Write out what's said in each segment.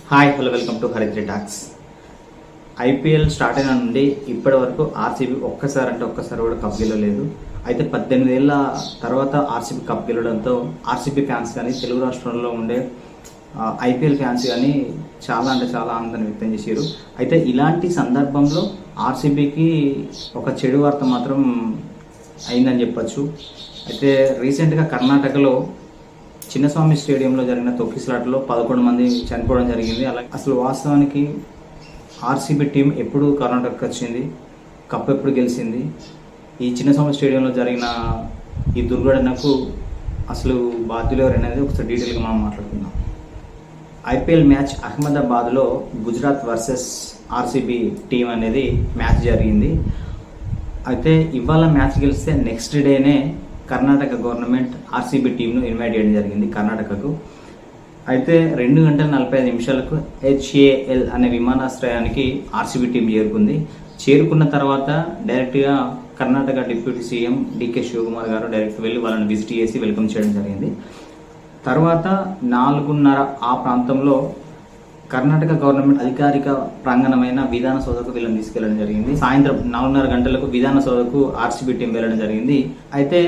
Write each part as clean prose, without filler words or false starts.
Hi hello welcome to Haridri talks. IPL start అయిన నుండి ఇప్పటి వరకు ఆర్సీబీ ఒక్కసారి కూడా కప్ గెలవలేదు. అయితే 18 ఏళ్ళ తర్వాత ఆర్సీబీ కప్ గెలవడంతో ఆర్సీబీ ఫ్యాన్స్ కానీ తెలుగు రాష్ట్రంలో ఉండే ఐపీఎల్ ఫ్యాన్స్ కానీ చాలా ఆనందాన్ని వ్యక్తం చేశారు. అయితే ఇలాంటి సందర్భంలో ఆర్సీబీకి ఒక చెడు వార్త మాత్రం అయిందని చెప్పచ్చు. అయితే రీసెంట్గా కర్ణాటకలో చిన్నస్వామి స్టేడియంలో జరిగిన తొక్కిసలాటలో 11 మంది చనిపోవడం జరిగింది. అలాగే అసలు వాస్తవానికి ఆర్సీబీ టీం ఎప్పుడు కర్ణాటకకు వచ్చింది, కప్ ఎప్పుడు గెలిచింది, ఈ చిన్నస్వామి స్టేడియంలో జరిగిన ఈ దుర్ఘటనకు అసలు బాధ్యులు ఎవరనేది ఒకసారి డీటెయిల్గా మనం మాట్లాడుకుందాం. ఐపీఎల్ మ్యాచ్ అహ్మదాబాద్లో గుజరాత్ వర్సెస్ ఆర్సీబీ టీం అనేది మ్యాచ్ జరిగింది. అయితే ఇవాళ మ్యాచ్ గెలిస్తే నెక్స్ట్ డేనే కర్ణాటక గవర్నమెంట్ ఆర్సీబీ టీంను ఇన్వైట్ చేయడం జరిగింది కర్ణాటకకు. అయితే 2 గంటల 45 నిమిషాలకు HAL అనే విమానాశ్రయానికి ఆర్సీబీ టీం చేరుకున్న తర్వాత డైరెక్ట్గా Karnataka deputy CM DK Shivakumar గారు డైరెక్ట్ వెళ్ళి వాళ్ళని విజిట్ చేసి వెల్కమ్ చేయడం జరిగింది. తర్వాత 4:30 ఆ ప్రాంతంలో కర్ణాటక గవర్నమెంట్ అధికారిక ప్రాంగణమైన విధాన సౌధకు వీళ్ళని తీసుకెళ్లడం జరిగింది. సాయంత్రం 4:30 గంటలకు విధాన సౌధకు ఆర్సీబీ టీం వెళ్ళడం జరిగింది. అయితే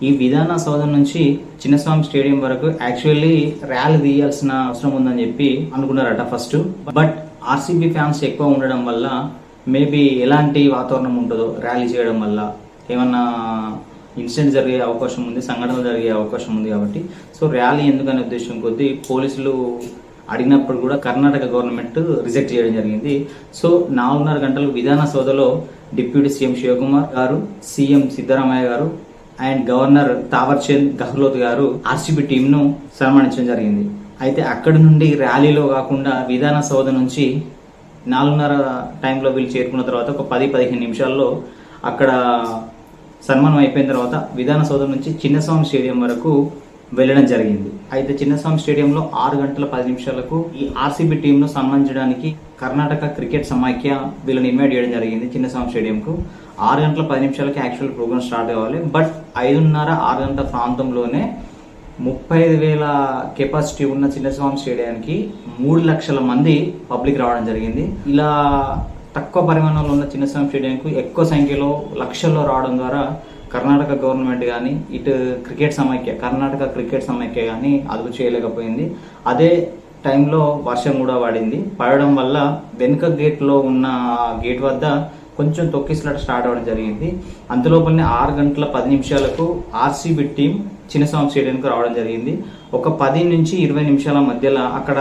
ఈ విధాన సౌధం నుంచి చిన్నస్వామి స్టేడియం వరకు యాక్చువల్లీ ర్యాలీ తీయాల్సిన అవసరం ఉందని చెప్పి అనుకున్నారట ఫస్ట్. బట్ ఆర్సీబీ ఫ్యాన్స్ ఎక్కువ ఉండడం వల్ల మేబీ ఎలాంటి వాతావరణం ఉంటుందో ర్యాలీ చేయడం వల్ల ఏమన్నా ఇన్సిడెంట్ జరిగే అవకాశం ఉంది, సంఘటనలు జరిగే అవకాశం ఉంది కాబట్టి సో ర్యాలీ ఎందుకనే ఉద్దేశం కొద్దీ పోలీసులు అడిగినప్పుడు కూడా కర్ణాటక గవర్నమెంట్ రిజెక్ట్ చేయడం జరిగింది. సో 4:30 గంటలకు విధాన సౌధలో డిప్యూటీ సీఎం శివకుమార్ గారు, సీఎం సిద్ధరామయ్య గారు అండ్ గవర్నర్ తావర్చంద్ గెహ్లోట్ గారు ఆర్సీబీ టీంను సన్మానించడం జరిగింది. అయితే అక్కడి నుండి ర్యాలీలో కాకుండా విధాన సౌధ నుంచి 4:30 టైంలో వీళ్ళు చేరుకున్న తర్వాత ఒక 10-15 నిమిషాల్లో అక్కడ సన్మానం అయిపోయిన తర్వాత విధాన సౌధం నుంచి చిన్నస్వామి స్టేడియం వరకు వెళ్ళడం జరిగింది. అయితే చిన్నస్వామి స్టేడియంలో 6 గంటల 10 నిమిషాలకు ఈ ఆర్సీబీ టీంను సన్మానించడానికి కర్ణాటక క్రికెట్ సమాఖ్య వీళ్ళని ఇన్వైట్ చేయడం జరిగింది చిన్నస్వామి స్టేడియంకు. 6 గంటల 10 నిమిషాలకి యాక్చువల్ ప్రోగ్రామ్ స్టార్ట్ కావాలి. బట్ 5:30-6 గంటల ప్రాంతంలోనే 35,000 కెపాసిటీ ఉన్న చిన్నస్వామి స్టేడియానికి 3 లక్షల మంది పబ్లిక్ రావడం జరిగింది. ఇలా తక్కువ పరిమాణంలో ఉన్న చిన్నస్వామి స్టేడియంకు ఎక్కువ సంఖ్యలో లక్షల్లో రావడం ద్వారా కర్ణాటక గవర్నమెంట్ కానీ ఇటు కర్ణాటక క్రికెట్ సమాఖ్య కానీ అదుపు చేయలేకపోయింది. అదే టైంలో వర్షం కూడా పడడం వల్ల వెనుక గేట్లో ఉన్న గేట్ వద్ద కొంచెం తొక్కిసలాట స్టార్ట్ అవ్వడం జరిగింది. అంతలోపలనే 6 గంటల 10 నిమిషాలకు ఆర్సీబీ టీం చిన్నస్వామి స్టేడియంకు రావడం జరిగింది. ఒక 10 నుంచి 20 నిమిషాల మధ్యలో అక్కడ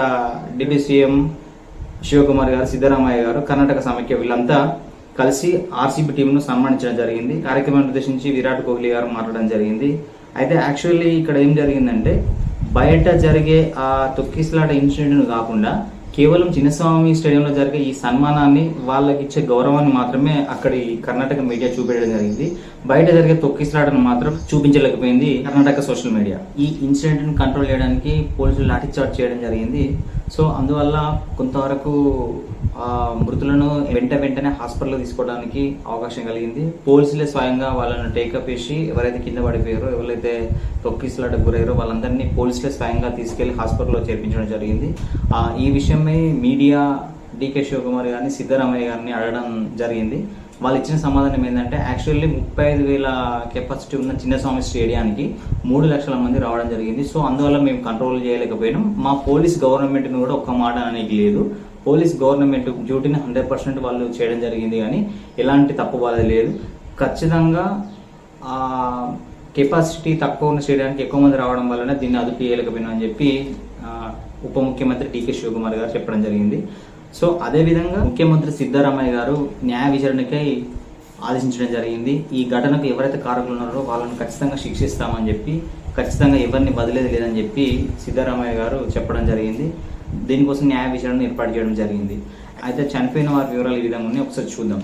డిప్యూటీ సీఎం శివకుమార్ గారు, సిద్ధరామయ్య గారు, కర్ణాటక సమాఖ్య వీళ్ళంతా కలిసి ఆర్సీబీ టీంను సన్మానించడం జరిగింది. కార్యక్రమాన్ని ఉద్దేశించి విరాట్ కోహ్లీ గారు మాట్లాడడం జరిగింది. అయితే యాక్చువల్లీ ఇక్కడ ఏం జరిగిందంటే బయట జరిగే ఆ తొక్కిసలాట ఇన్సిడెంట్ కాకుండా కేవలం చిన్నస్వామి స్టేడియంలో జరిగే ఈ సన్మానాన్ని వాళ్ళకి ఇచ్చే గౌరవాన్ని మాత్రమే అక్కడి కర్ణాటక మీడియా చూపించడం జరిగింది. బయట జరిగే తొక్కిసలాటను మాత్రం చూపించలేకపోయింది కర్ణాటక సోషల్ మీడియా. ఈ ఇన్సిడెంట్ ని కంట్రోల్ చేయడానికి పోలీసులు లాఠీ చార్జ్ చేయడం జరిగింది. సో అందువల్ల కొంతవరకు మృతులను వెంటనే హాస్పిటల్ తీసుకోవడానికి అవకాశం కలిగింది. పోలీసులే స్వయంగా వాళ్ళను టేకప్ చేసి ఎవరైతే కింద పడిపోయారో, ఎవరైతే తొక్కిసలాటకు గురయ్యారో వాళ్ళందరినీ పోలీసులే స్వయంగా తీసుకెళ్లి హాస్పిటల్లో చేర్పించడం జరిగింది. ఈ విషయమై మీడియా DK శివకుమార్ గారిని, సిద్ధరామయ్య గారిని అడగడం జరిగింది. వాళ్ళు ఇచ్చిన సమాధానం ఏంటంటే యాక్చువల్లీ 35,000 కెపాసిటీ ఉన్న చిన్నస్వామి స్టేడియానికి 3 లక్షల మంది రావడం జరిగింది. సో అందువల్ల మేము కంట్రోల్ చేయలేకపోయినాం. మా పోలీస్ గవర్నమెంట్ని కూడా ఒక్క మాట అనేది లేదు. పోలీస్ గవర్నమెంట్ డ్యూటీని 100% వాళ్ళు చేయడం జరిగింది, కానీ ఎలాంటి తప్పు బాధ లేదు. ఖచ్చితంగా కెపాసిటీ తక్కువ ఉన్న స్టేడియానికి ఎక్కువ మంది రావడం వల్లనే దీన్ని అదుపు చేయలేకపోయినా అని చెప్పి ఉప ముఖ్యమంత్రి DK శివకుమార్ గారు చెప్పడం జరిగింది. సో అదేవిధంగా ముఖ్యమంత్రి సిద్ధరామయ్య గారు న్యాయ విచారణకై ఆదేశించడం జరిగింది. ఈ ఘటనకు ఎవరైతే కారకులు ఉన్నారో వాళ్ళని ఖచ్చితంగా శిక్షిస్తామని చెప్పి, ఖచ్చితంగా ఎవరిని వదిలేది లేదని చెప్పి సిద్ధరామయ్య గారు చెప్పడం జరిగింది. దీనికోసం న్యాయ విచారణను ఏర్పాటు చేయడం జరిగింది. అయితే చనిపోయిన వారి వివరాలు ఈ విధంగా ఉన్నాయి, ఒకసారి చూద్దాం.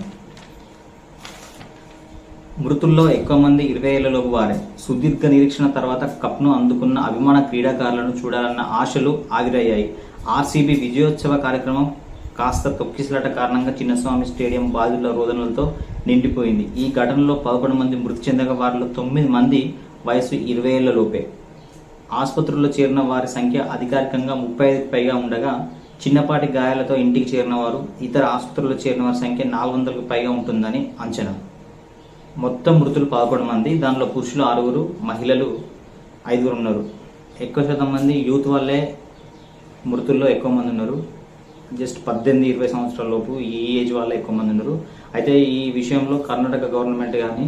మృతుల్లో ఎక్కువ మంది 20 ఏళ్లలోపు వారే. సుదీర్ఘ నిరీక్షణ తర్వాత కప్ను అందుకున్న అభిమాన క్రీడాకారులను చూడాలన్న ఆశలు ఆవిరయ్యాయి. ఆర్సీబీ విజయోత్సవ కార్యక్రమం కాస్త తొక్కిసలాట కారణంగా చిన్నస్వామి స్టేడియం బాధితుల రోదనలతో నిండిపోయింది. ఈ ఘటనలో 11 మంది మృతి చెందగా వారిలో 9 మంది వయసు 20 ఏళ్ల లోపే. ఆసుపత్రుల్లో చేరిన వారి సంఖ్య అధికారికంగా 35కి పైగా ఉండగా చిన్నపాటి గాయాలతో ఇంటికి చేరిన వారు, ఇతర ఆసుపత్రుల్లో చేరిన వారి సంఖ్య 400కు పైగా ఉంటుందని అంచనా. మొత్తం మృతులు 11 మంది, దానిలో పురుషులు 6, మహిళలు 5 ఉన్నారు. ఎక్కువ శాతం మంది యూత్ వాళ్ళే మృతుల్లో ఎక్కువ మంది ఉన్నారు. జస్ట్ 18-20 సంవత్సరాల లోపు ఈ ఏజ్ వాళ్ళే ఎక్కువ మంది ఉన్నారు. అయితే ఈ విషయంలో కర్ణాటక గవర్నమెంట్ కానీ,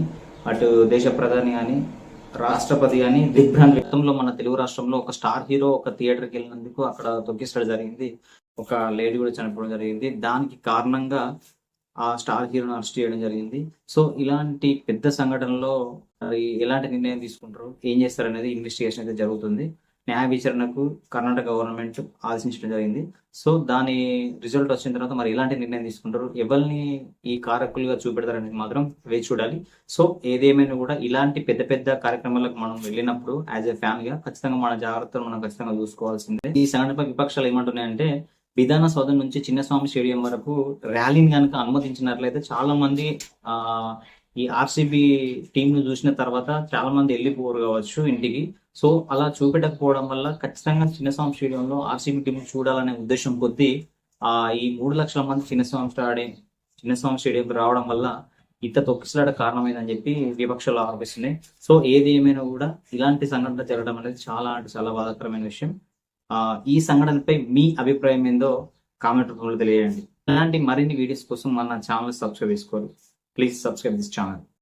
అటు దేశ ప్రధాని కానీ, రాష్ట్రపతి కానీ దిగ్భ్రాంతి. గతంలో మన తెలుగు రాష్ట్రంలో ఒక స్టార్ హీరో ఒక థియేటర్కి వెళ్ళినందుకు అక్కడ తొక్కిసలాట జరిగింది. ఒక లేడీ కూడా చనిపోవడం జరిగింది. దానికి కారణంగా ఆ స్టార్ హీరోని అరెస్ట్ చేయడం జరిగింది. సో ఇలాంటి పెద్ద సంఘటనలో మరి ఎలాంటి నిర్ణయం తీసుకుంటారు, ఏం చేస్తారు అనేది ఇన్వెస్టిగేషన్ అయితే జరుగుతుంది. న్యాయ విచారణకు కర్ణాటక గవర్నమెంట్ ఆదేశించడం జరిగింది. సో దాని రిజల్ట్ వచ్చిన తర్వాత మరి ఎలాంటి నిర్ణయం తీసుకుంటారు, ఎవరిని ఈ కారకులుగా చూపెడతారనేది మాత్రం వేచి చూడాలి. సో ఏదేమైనా కూడా ఇలాంటి పెద్ద పెద్ద కార్యక్రమాలకు మనం వెళ్ళినప్పుడు యాజ్ ఎ ఫ్యాన్ గా ఖచ్చితంగా మన జాగ్రత్తలు మనం ఖచ్చితంగా చూసుకోవాల్సిందే. ఈ సంఘటనపై విపక్షాలు ఏమంటున్నాయంటే, విధాన సౌధం నుంచి చిన్నస్వామి స్టేడియం వరకు ర్యాలీని కనుక అనుమతించినట్లయితే చాలా మంది ఈ ఆర్సీబీ టీం ను చూసిన తర్వాత చాలా మంది వెళ్ళిపోరు కావచ్చు ఇంటికి. సో అలా చూపెట్టకపోవడం వల్ల ఖచ్చితంగా చిన్నస్వామి స్టేడియంలో ఆర్సీబీ టీం చూడాలనే ఉద్దేశం కొద్దీ ఈ 3 లక్షల మంది చిన్నస్వామి స్టేడియంకి రావడం వల్ల ఇంత తొక్కిసలాట కారణమైందని చెప్పి విపక్షాలు ఆరోపిస్తున్నాయి. సో ఏది ఏమైనా కూడా ఇలాంటి సంఘటన జరగడం అనేది చాలా అంటే చాలా బాధాకరమైన విషయం. ఈ సంఘటనపై మీ అభిప్రాయం ఏందో కామెంట్ రూపంలో తెలియజేయండి. ఇలాంటి మరిన్ని వీడియోస్ కోసం మన ఛానల్ సబ్స్క్రైబ్ చేసుకోండి. Please subscribe this channel.